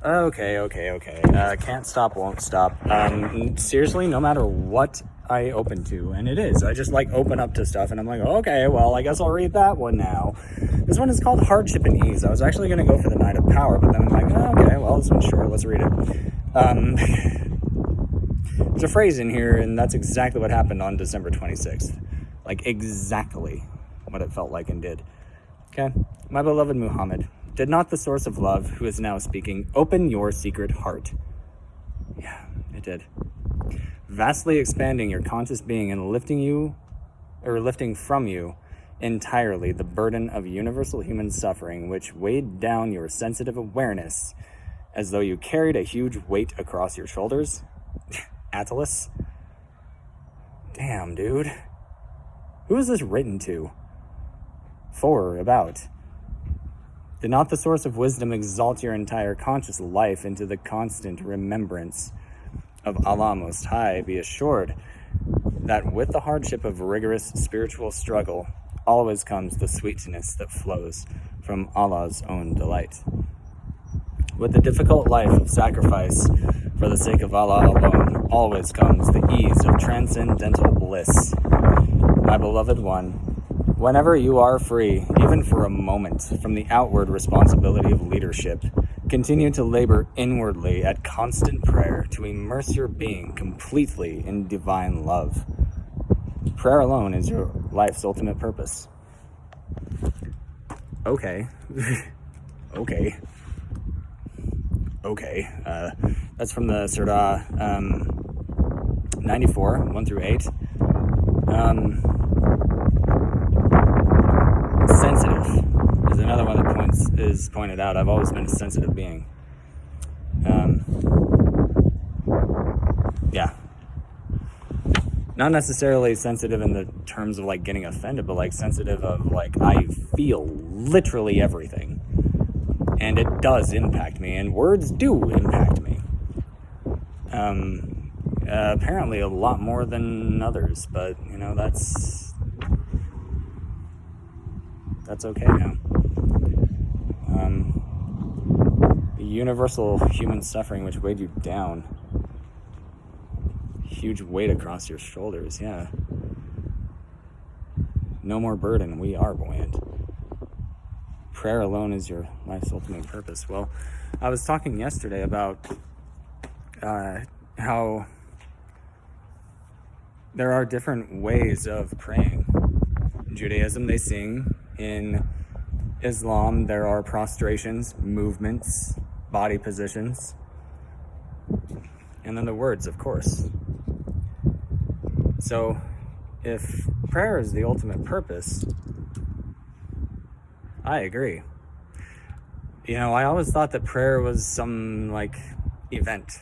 Okay. Can't stop, won't stop. Seriously, no matter what I open to, and it is, I just like open up to stuff and I'm like, okay, well, I guess I'll read that one now. This one is called Hardship and Ease. I was actually going to go for the Knight of Power, but then I'm like, okay, well, this one's short, let's read it. There's a phrase in here, and that's exactly what happened on December 26th. Like, exactly what it felt like and did. Okay? My beloved Muhammad, did not the source of love, who is now speaking, open your secret heart? Yeah, it did. Vastly expanding your conscious being and lifting from you entirely the burden of universal human suffering, which weighed down your sensitive awareness as though you carried a huge weight across your shoulders. Atlas? Damn, dude. Who is this written to? For, about? Did not the source of wisdom exalt your entire conscious life into the constant remembrance of Allah Most High? Be assured that with the hardship of rigorous spiritual struggle always comes the sweetness that flows from Allah's own delight. With the difficult life of sacrifice for the sake of Allah alone always comes the ease of transcendental bliss. My beloved one, whenever you are free, even for a moment, from the outward responsibility of leadership, continue to labor inwardly at constant prayer to immerse your being completely in divine love. Prayer alone is your life's ultimate purpose. Okay. Okay. That's from the Surah 94, 1 through 8. Sensitive is another one that is pointed out. I've always been a sensitive being. Yeah. Not necessarily sensitive in the terms of like getting offended, but like sensitive of like I feel literally everything. And it does impact me, and words do impact me. Apparently a lot more than others, but you know, that's okay now. The universal human suffering which weighed you down. Huge weight across your shoulders, yeah. No more burden, we are buoyant. Prayer alone is your life's ultimate purpose. Well, I was talking yesterday about how there are different ways of praying. In Judaism, they sing. In Islam, there are prostrations, movements, body positions, and then the words, of course. So, if prayer is the ultimate purpose, I agree. You know, I always thought that prayer was some, like, event.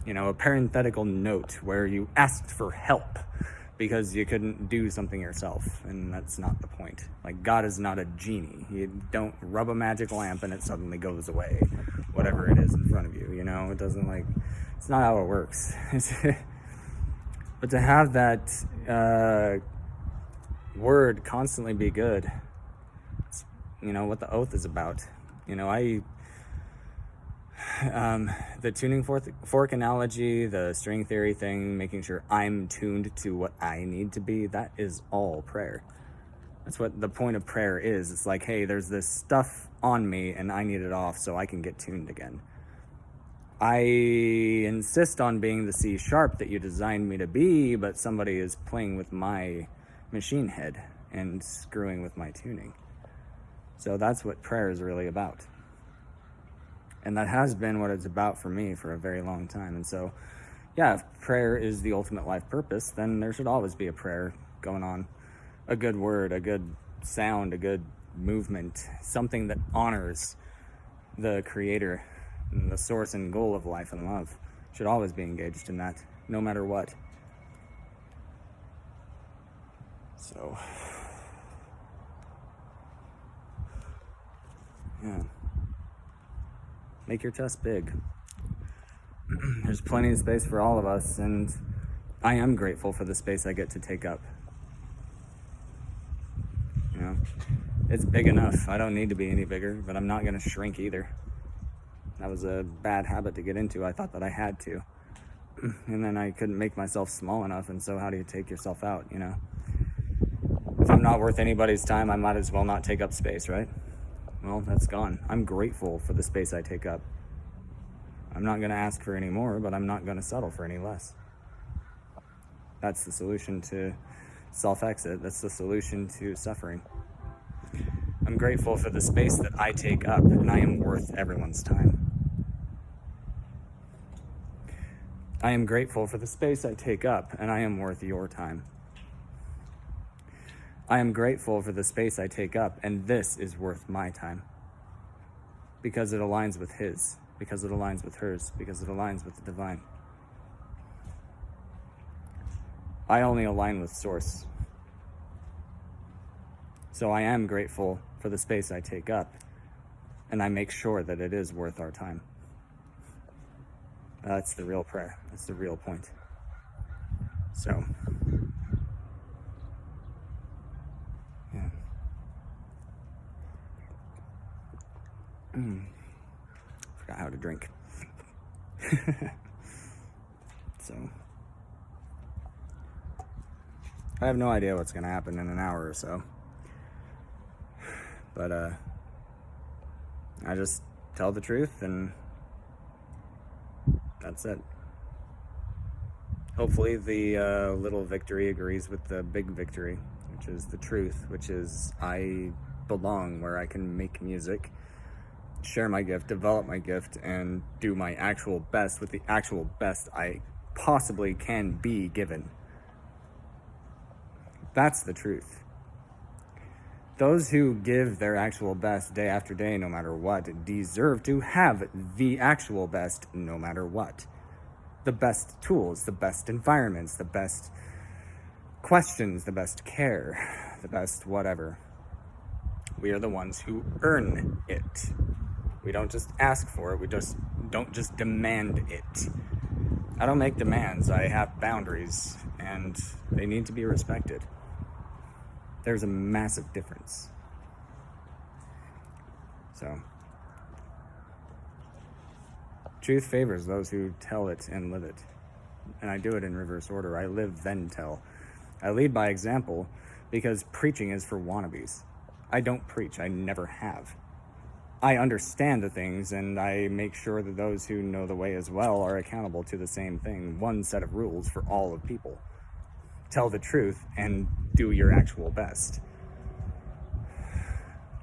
You know, a parenthetical note where you asked for help because you couldn't do something yourself, and that's not the point. Like, God is not a genie. You don't rub a magic lamp and it suddenly goes away, whatever it is in front of you, you know? It doesn't, like, it's not how it works. But to have that word constantly be good, it's, you know, what the oath is about. You know, the tuning fork analogy, the string theory thing, making sure I'm tuned to what I need to be, that is all prayer. That's what the point of prayer is. It's like, hey, there's this stuff on me and I need it off so I can get tuned again. I insist on being the C# that you designed me to be, but somebody is playing with my machine head and screwing with my tuning. So that's what prayer is really about. And that has been what it's about for me for a very long time. And so, yeah, if prayer is the ultimate life purpose, then there should always be a prayer going on. A good word, a good sound, a good movement, something that honors the creator and the source and goal of life and love. Should always be engaged in that, no matter what. So, yeah. Make your chest big. There's plenty of space for all of us, and I am grateful for the space I get to take up. You know, it's big enough. I don't need to be any bigger, but I'm not going to shrink either. That was a bad habit to get into. I thought that I had to. And then I couldn't make myself small enough, and so how do you take yourself out, you know? If I'm not worth anybody's time, I might as well not take up space, right? Well, that's gone. I'm grateful for the space I take up. I'm not going to ask for any more, but I'm not going to settle for any less. That's the solution to self-exit. That's the solution to suffering. I'm grateful for the space that I take up, and I am worth everyone's time. I am grateful for the space I take up, and I am worth your time. I am grateful for the space I take up, and this is worth my time. Because it aligns with his, because it aligns with hers, because it aligns with the divine. I only align with source. So I am grateful for the space I take up, and I make sure that it is worth our time. That's the real prayer. That's the real point. So, yeah. Forgot how to drink. So, I have no idea what's going to happen in an hour or so. But, I just tell the truth, and that's it. Hopefully the little victory agrees with the big victory, which is the truth, which is I belong where I can make music, share my gift, develop my gift, and do my actual best with the actual best I possibly can be given. That's the truth. Those who give their actual best day after day, no matter what, deserve to have the actual best, no matter what. The best tools, the best environments, the best questions, the best care, the best whatever. We are the ones who earn it. We don't just ask for it, we just don't just demand it. I don't make demands, I have boundaries, and they need to be respected. There's a massive difference. So, truth favors those who tell it and live it. And I do it in reverse order. I live, then tell. I lead by example because preaching is for wannabes. I don't preach. I never have. I understand the things, and I make sure that those who know the way as well are accountable to the same thing. One set of rules for all of people. Tell the truth and do your actual best.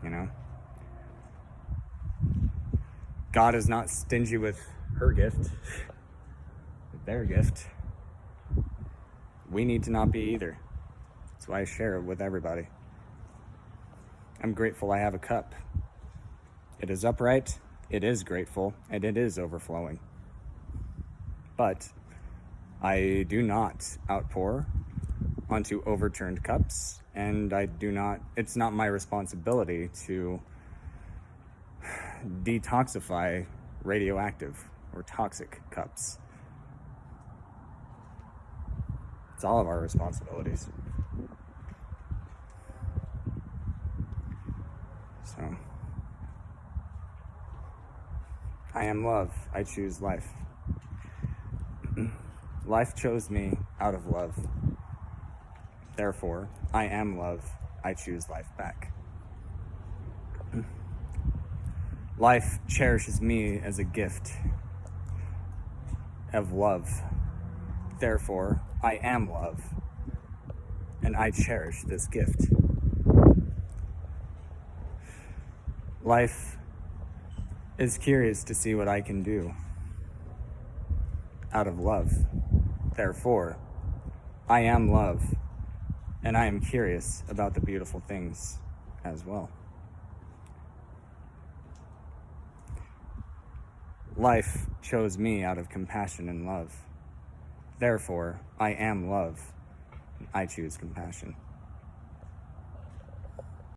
You know? God is not stingy with her gift, with their gift. We need to not be either. That's why I share it with everybody. I'm grateful I have a cup. It is upright, it is grateful, and it is overflowing. But I do not outpour onto overturned cups, and it's not my responsibility to detoxify radioactive or toxic cups. It's all of our responsibilities. So, I am love. I choose life. Life chose me out of love. Therefore, I am love. I choose life back. Life cherishes me as a gift of love. Therefore, I am love. And I cherish this gift. Life is curious to see what I can do out of love. Therefore, I am love. And I am curious about the beautiful things as well. Life chose me out of compassion and love. Therefore, I am love. I choose compassion.